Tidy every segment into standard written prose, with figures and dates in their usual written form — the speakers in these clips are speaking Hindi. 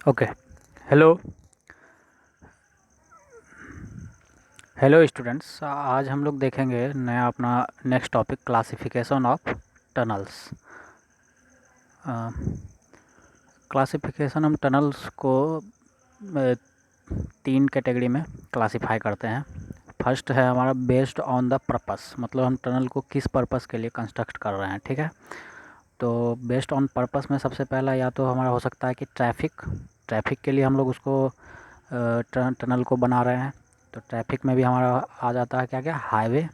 ओके। हेलो हेलो स्टूडेंट्स, आज हम लोग देखेंगे नया अपना next topic classification of tunnels. Classification हम टनल्स को तीन कैटेगरी में क्लासिफाई करते हैं। फर्स्ट है हमारा बेस्ड ऑन द पर्पस, मतलब हम टनल को किस पर्पस के लिए कंस्ट्रक्ट कर रहे हैं, ठीक है। तो बेस्ड ऑन पर्पस में सबसे पहला या तो हमारा हो सकता है कि ट्रैफिक के लिए हम लोग उसको टनल को बना रहे हैं। तो ट्रैफिक में भी हमारा आ जाता है क्या क्या, highway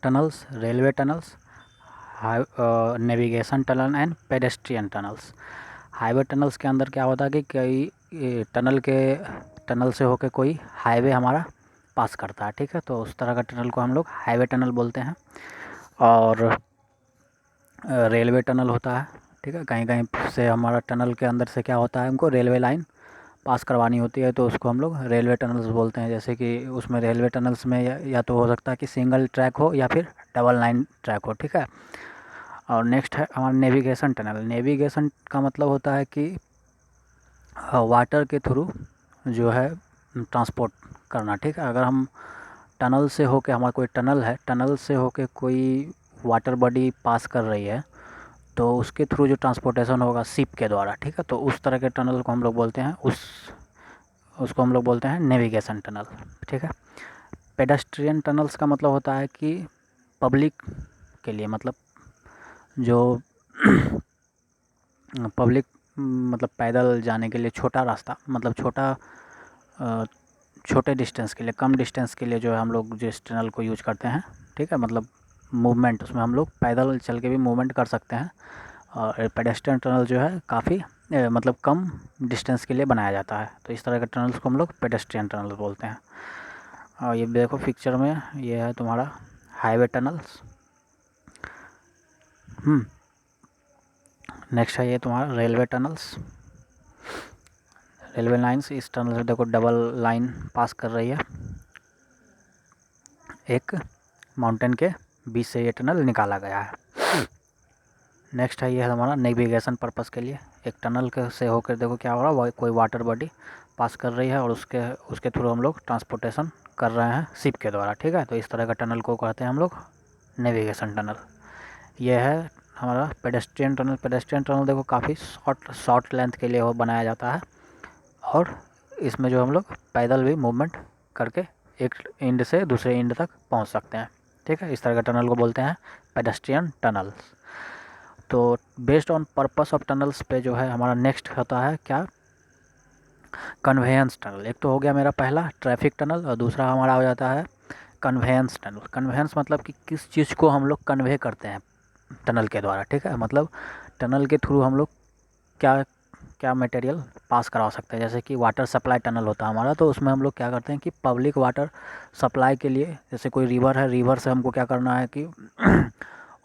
tunnels, railway tunnels, navigation tunnel and pedestrian tunnels. Highway tunnels के अंदर क्या होता है कि कई टनल से होकर कोई हाईवे हमारा पास करता है, ठीक है। तो उस तरह का टनल को हम लोग हाईवे टनल बोलते हैं। और रेलवे टनल होता है, ठीक है। कहीं कहीं से हमारा टनल के अंदर से क्या होता है, हमको रेलवे लाइन पास करवानी होती है, तो उसको हम लोग रेलवे टनल्स बोलते हैं। जैसे कि उसमें रेलवे टनल्स में या तो हो सकता है कि सिंगल ट्रैक हो या फिर डबल लाइन ट्रैक हो, ठीक है। और नेक्स्ट है हमारा नेविगेशन टनल। नेविगेशन का मतलब होता है कि वाटर के थ्रू जो है ट्रांसपोर्ट करना, ठीक है। अगर हम टनल से होके, हमारा कोई टनल है, टनल से होके कोई वाटर बॉडी पास कर रही है, तो उसके थ्रू जो ट्रांसपोर्टेशन होगा शिप के द्वारा, ठीक है, तो उस तरह के टनल को हम लोग बोलते हैं, उसको हम लोग बोलते हैं नेविगेशन टनल, ठीक है। पेडेस्ट्रियन टनल्स का मतलब होता है कि पब्लिक के लिए, मतलब जो पब्लिक मतलब पैदल जाने के लिए छोटा रास्ता, मतलब छोटे डिस्टेंस के लिए, कम डिस्टेंस के लिए जो है हम लोग जिस टनल को यूज करते हैं, ठीक है, मतलब मूवमेंट, उसमें हम लोग पैदल चल के भी मूवमेंट कर सकते हैं। और पेडेस्ट्रियन टनल जो है काफ़ी मतलब कम डिस्टेंस के लिए बनाया जाता है, तो इस तरह के टनल्स को हम लोग पेडेस्ट्रियन टनल बोलते हैं। और ये देखो पिक्चर में, ये है तुम्हारा हाईवे टनल्स। नेक्स्ट है ये तुम्हारा रेलवे टनल्स। रेलवे लाइंस, इस टनल से देखो डबल लाइन पास कर रही है, एक माउंटेन के बीच से ये टनल निकाला गया है। नेक्स्ट है ये है हमारा नेविगेशन पर्पस के लिए। एक टनल के से होकर देखो क्या हो रहा है, कोई वाटर बॉडी पास कर रही है और उसके थ्रू हम लोग ट्रांसपोर्टेशन कर रहे हैं शिप के द्वारा, ठीक है। तो इस तरह का टनल को कहते हैं हम लोग नेविगेशन टनल। ये है हमारा पेडेस्ट्रियन टनल। पेडेस्ट्रियन टनल देखो काफ़ी शॉर्ट लेंथ के लिए वो बनाया जाता है, और इसमें जो हम लोग पैदल भी मूवमेंट करके एक एंड से दूसरे एंड तक पहुंच सकते हैं, ठीक है। इस तरह का टनल को बोलते हैं पेडेस्ट्रियन टनल्स। तो based on purpose of tunnels पे जो है हमारा नेक्स्ट होता है क्या, कन्वेंस टनल। एक तो हो गया मेरा पहला ट्रैफिक टनल, और दूसरा हमारा हो जाता है कन्वेंस टनल। कन्वेंस मतलब कि किस चीज़ को हम लोग कन्वे करते हैं टनल के द्वारा, ठीक है। मतलब टनल के थ्रू हम लोग क्या क्या मटेरियल पास करा सकते हैं। जैसे कि वाटर सप्लाई टनल होता है हमारा, तो उसमें हम लोग क्या करते हैं कि पब्लिक वाटर सप्लाई के लिए, जैसे कोई रिवर है, रिवर से हमको क्या करना है कि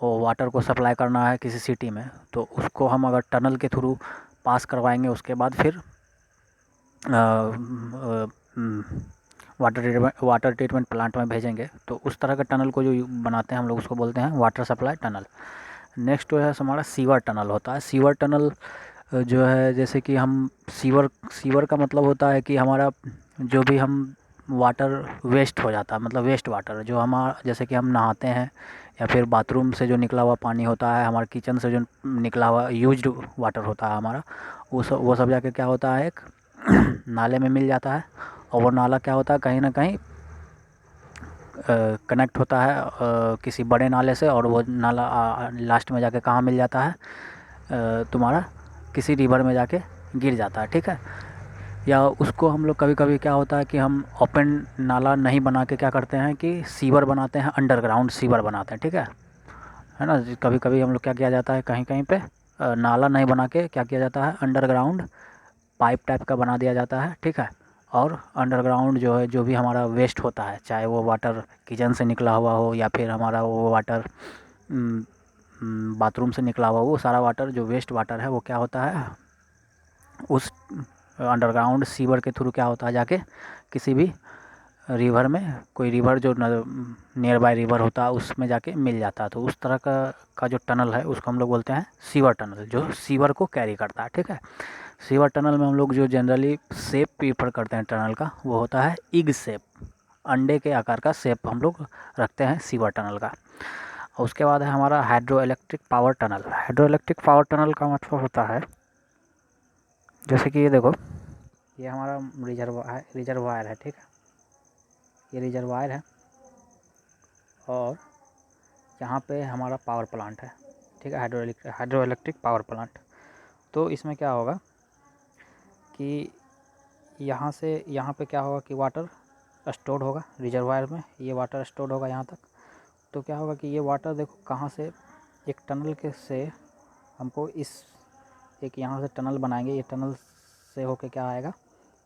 वो वाटर को सप्लाई करना है किसी सिटी में, तो उसको हम अगर टनल के थ्रू पास करवाएंगे, उसके बाद फिर वाटर ट्रीटमेंट प्लांट में भेजेंगे, तो उस तरह का टनल को जो बनाते हैं हम लोग उसको बोलते हैं वाटर सप्लाई टनल। नेक्स्ट जो है हमारा सीवर टनल होता है। सीवर टनल जो है, जैसे कि हम सीवर का मतलब होता है कि हमारा जो भी हम वाटर वेस्ट हो जाता है, मतलब वेस्ट वाटर जो हमारा, जैसे कि हम नहाते हैं या फिर बाथरूम से जो निकला हुआ पानी होता है, हमारे किचन से जो निकला हुआ यूज्ड वाटर होता है हमारा, वो सब जाके क्या होता है, एक नाले में मिल जाता है। और वो नाला क्या होता है, कहीं ना कहीं कनेक्ट होता है किसी बड़े नाले से, और वो नाला लास्ट में जाके कहाँ मिल जाता है, तुम्हारा किसी रिवर में जाके गिर जाता है, ठीक है। या उसको हम लोग कभी कभी क्या होता है कि हम ओपन नाला नहीं बना के क्या करते हैं कि सीवर बनाते हैं, अंडरग्राउंड सीवर बनाते हैं, ठीक है ना। कभी कभी हम लोग क्या किया जाता है, कहीं कहीं पे नाला नहीं बना के क्या किया जाता है, अंडरग्राउंड पाइप टाइप का बना दिया जाता है, ठीक है। और अंडरग्राउंड जो है, जो भी हमारा वेस्ट होता है, चाहे वो वाटर किचन से निकला हुआ हो या फिर हमारा वो वाटर बाथरूम से निकला हुआ हो, वो सारा वाटर जो वेस्ट वाटर है वो क्या होता है, उस अंडरग्राउंड सीवर के थ्रू क्या होता है, जाके किसी भी रिवर में, कोई रिवर जो नियर बाय रिवर होता है उसमें जाके मिल जाता है। तो उस तरह का जो टनल है उसको हम लोग बोलते हैं सीवर टनल, जो सीवर को कैरी करता है। ठीक है, सीवर टनल में हम लोग जो जनरली शेप प्रीफर करते हैं टनल का, वो होता है इग शेप, अंडे के आकार का शेप हम लोग रखते हैं सीवर टनल का। और उसके बाद है हमारा hydro electric power tunnel. Hydro electric power tunnel का मतलब होता है, जैसे कि ये देखो, ये हमारा रिजर्वायर है। ठीक है, ये रिजर्वायर है और यहाँ पे हमारा पावर प्लांट है। ठीक है, हाइड्रो इलेक्ट्रिक पावर प्लांट। तो इसमें क्या होगा कि यहाँ से यहाँ पे क्या होगा कि वाटर स्टोर होगा रिजर्वायर में, ये वाटर स्टोर होगा यहाँ तक। तो क्या होगा कि ये वाटर देखो कहाँ से, एक टनल के से हमको एक यहाँ से टनल बनाएंगे, ये टनल से होके क्या आएगा,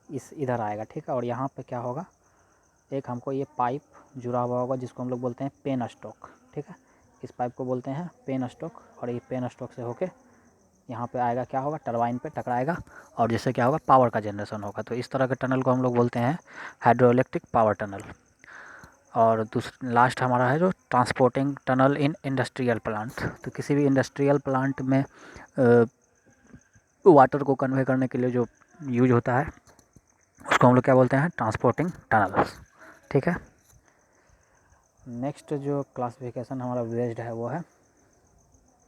इधर आएगा। ठीक है, और यहाँ पे क्या होगा, एक हमको ये पाइप जुड़ा हुआ होगा जिसको हम लोग बोलते हैं पेन स्टॉक। ठीक है, इस पाइप को बोलते हैं पेन स्टॉक, और ये पेन स्टॉक से होके यहाँ पे आएगा, क्या होगा, टरबाइन पे टकराएगा और जिससे क्या होगा, पावर का जनरेशन होगा। तो इस तरह के टनल को हम लोग बोलते हैं हाइड्रो इलेक्ट्रिक पावर टनल। और लास्ट हमारा है जो transporting tunnel in industrial plant. तो किसी भी इंडस्ट्रियल प्लांट में वाटर को कन्वे करने के लिए जो यूज होता है उसको हम लोग क्या बोलते हैं, ट्रांसपोर्टिंग टनल्स। ठीक है, नेक्स्ट जो क्लासिफिकेशन हमारा बेस्ड है वो है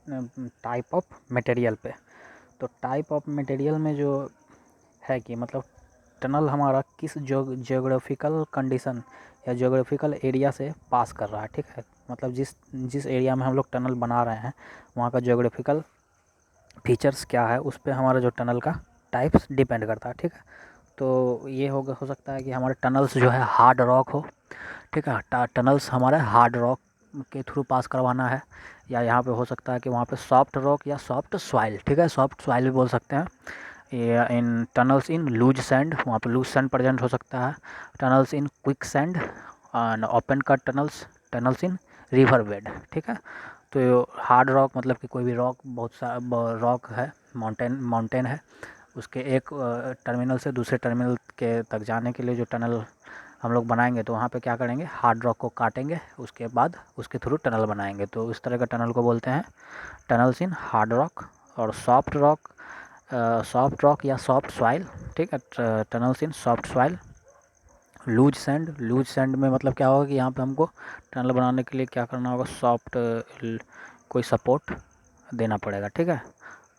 टाइप ऑफ मटेरियल पे। तो टाइप ऑफ मटेरियल में जो है कि मतलब टनल हमारा किस जियोग्राफिकल कंडीशन या जियोग्राफिकल एरिया से पास कर रहा है। ठीक है, मतलब जिस एरिया में हम लोग टनल बना रहे हैं वहाँ का जियोग्राफिकल फीचर्स क्या है, उस पर हमारा जो टनल का टाइप्स डिपेंड करता है। ठीक है, तो ये हो सकता है कि हमारे टनल्स जो है हार्ड रॉक हो। ठीक है, टनल्स हमारे हार्ड रॉक के थ्रू पास करवाना है, या यहाँ पे हो सकता है कि वहाँ पे सॉफ्ट रॉक या सॉफ्ट सॉइल, ठीक है, सॉफ्ट सॉइल भी बोल सकते हैं, या इन टनल्स इन लूज सैंड, वहाँ पे लूज सैंड प्रेजेंट हो सकता है। Tunnels in quick sand and open cut tunnels in river bed. ठीक है, तो हार्ड रॉक मतलब कि कोई भी रॉक, बहुत सा रॉक है, माउंटेन है, उसके एक टर्मिनल से दूसरे टर्मिनल के तक जाने के लिए जो टनल हम लोग बनाएंगे, तो वहाँ पे क्या करेंगे, हार्ड रॉक को काटेंगे, उसके बाद उसके थ्रू टनल बनाएंगे। तो इस तरह का टनल को बोलते हैं टनल्स इन हार्ड रॉक। और सॉफ्ट रॉक या सॉफ्ट सॉइल, ठीक है, tunnels in soft soil. Loose sand में मतलब क्या होगा कि यहाँ पे हमको टनल बनाने के लिए क्या करना होगा, सॉफ्ट कोई सपोर्ट देना पड़ेगा। ठीक है,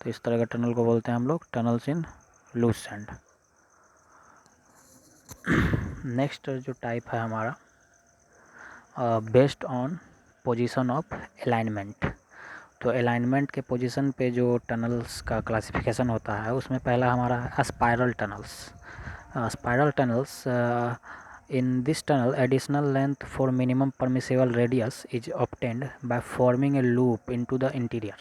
तो इस तरह का टनल को बोलते हैं हम लोग tunnels in loose sand. Next जो टाइप है हमारा based on position of alignment. तो अलाइनमेंट के पोजीशन पे जो टनल्स का क्लासिफिकेशन होता है, उसमें पहला हमारा है spiral tunnels. Spiral tunnels, in this tunnel additional length for minimum permissible radius is obtained by forming a loop into the interior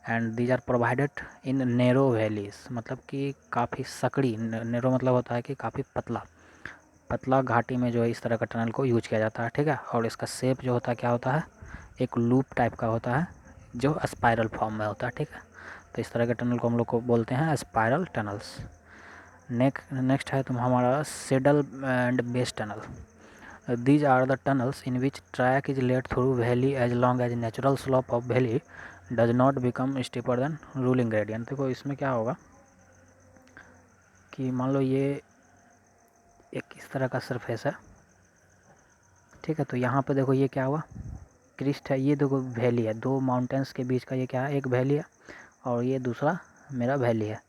and these are provided in narrow valleys। मतलब कि काफ़ी सकड़ी, नैरो मतलब होता है कि काफ़ी पतला घाटी में जो है इस तरह का टनल को यूज किया जाता है। ठीक है, और इसका शेप जो होता है क्या होता है, एक लूप टाइप का होता है जो स्पाइरल फॉर्म में होता है। ठीक है, तो इस तरह के टनल को हम लोग को बोलते हैं स्पाइरल टनल्स। नेक्स्ट है तुम हमारा saddle and base tunnel. These are the tunnels in which track is laid through valley as long as natural slope of valley does not become steeper than ruling gradient। देखो इसमें क्या होगा कि मान लो ये एक इस तरह का सरफेस है। ठीक है, तो यहाँ पे देखो ये क्या हुआ, क्रिस्ट है, ये देखो वैली है, दो माउंटेन्स के बीच का ये क्या है, एक वैली है, और ये दूसरा मेरा वैली है।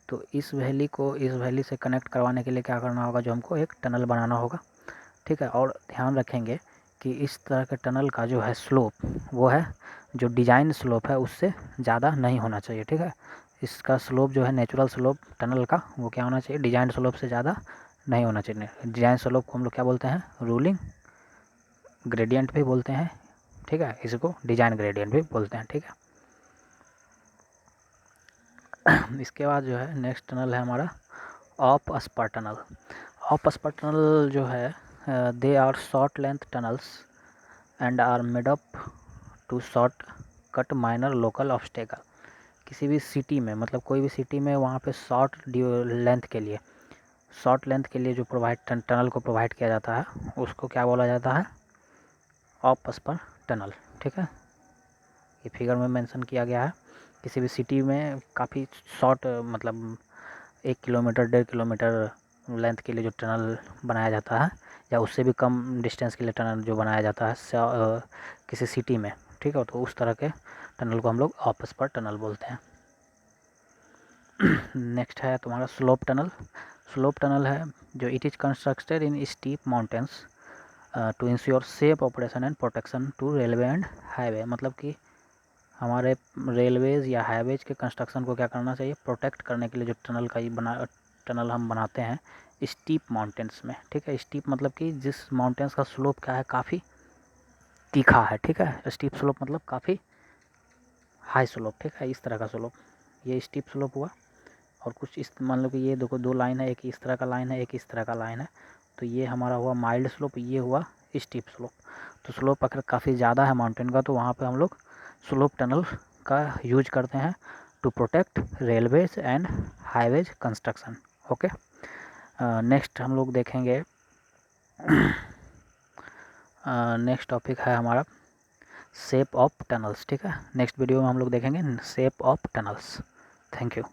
तो इस वैली को इस वैली से कनेक्ट करवाने के लिए क्या करना होगा, जो हमको एक टनल बनाना होगा। ठीक है, और ध्यान रखेंगे कि इस तरह के टनल का जो है स्लोप, वो है जो डिजाइन स्लोप है उससे ज़्यादा नहीं होना चाहिए। ठीक है, इसका स्लोप जो है नेचुरल स्लोप टनल का, वो क्या होना चाहिए, डिजाइन स्लोप से ज़्यादा नहीं होना चाहिए। डिजाइन स्लोप को हम लोग क्या बोलते हैं, रूलिंग ग्रेडियंट भी बोलते हैं। ठीक है, इसको डिजाइन ग्रेडियंट भी बोलते हैं। ठीक है, इसके बाद जो है नेक्स्ट टनल है हमारा off spur tunnel. Off spur tunnel जो है they are short length tunnels and are made up to short cut minor local obstacle. किसी भी सिटी में, मतलब कोई भी सिटी में वहाँ पे शॉर्ट लेंथ के लिए शॉर्ट लेंथ के लिए जो टनल को प्रोवाइड किया जाता है उसको क्या बोला जाता है, ऑफ स्पर टनल। ठीक है, ये फिगर में मेंशन किया गया है। किसी भी सिटी में काफ़ी शॉर्ट मतलब 1 किलोमीटर 1.5 किलोमीटर लेंथ के लिए जो टनल बनाया जाता है या उससे भी कम डिस्टेंस के लिए टनल जो बनाया जाता है किसी सिटी में, ठीक है, तो उस तरह के टनल को हम लोग ऑफ स्पर टनल बोलते हैं। नेक्स्ट है तुम्हारा स्लोप टनल। स्लोप टनल है जो it is constructed in steep mountains to ensure safe operation and protection to railway and highway. मतलब कि हमारे रेलवेज़ या हाईवेज के कंस्ट्रक्शन को क्या करना चाहिए, प्रोटेक्ट करने के लिए जो टनल हम बनाते हैं स्टीप माउंटेन्स में। ठीक है, स्टीप मतलब कि जिस माउंटेन्स का स्लोप क्या है, काफ़ी तीखा है। ठीक है, स्टीप स्लोप मतलब काफ़ी हाई स्लोप। ठीक है, इस तरह का स्लोप, ये स्टीप स्लोप हुआ। और कुछ इस मान लो कि ये देखो 2 लाइन है, एक इस तरह का लाइन है, एक इस तरह का लाइन है, तो ये हमारा हुआ माइल्ड स्लोप, ये हुआ स्टीप स्लोप। तो स्लोप अगर काफ़ी ज़्यादा है माउंटेन का तो वहाँ पे हम लोग स्लोप टनल का यूज करते हैं to protect railways and highways construction. Okay, next हम लोग देखेंगे नेक्स्ट टॉपिक है हमारा शेप ऑफ टनल्स। ठीक है, नेक्स्ट वीडियो में हम लोग देखेंगे shape of tunnels. Thank you.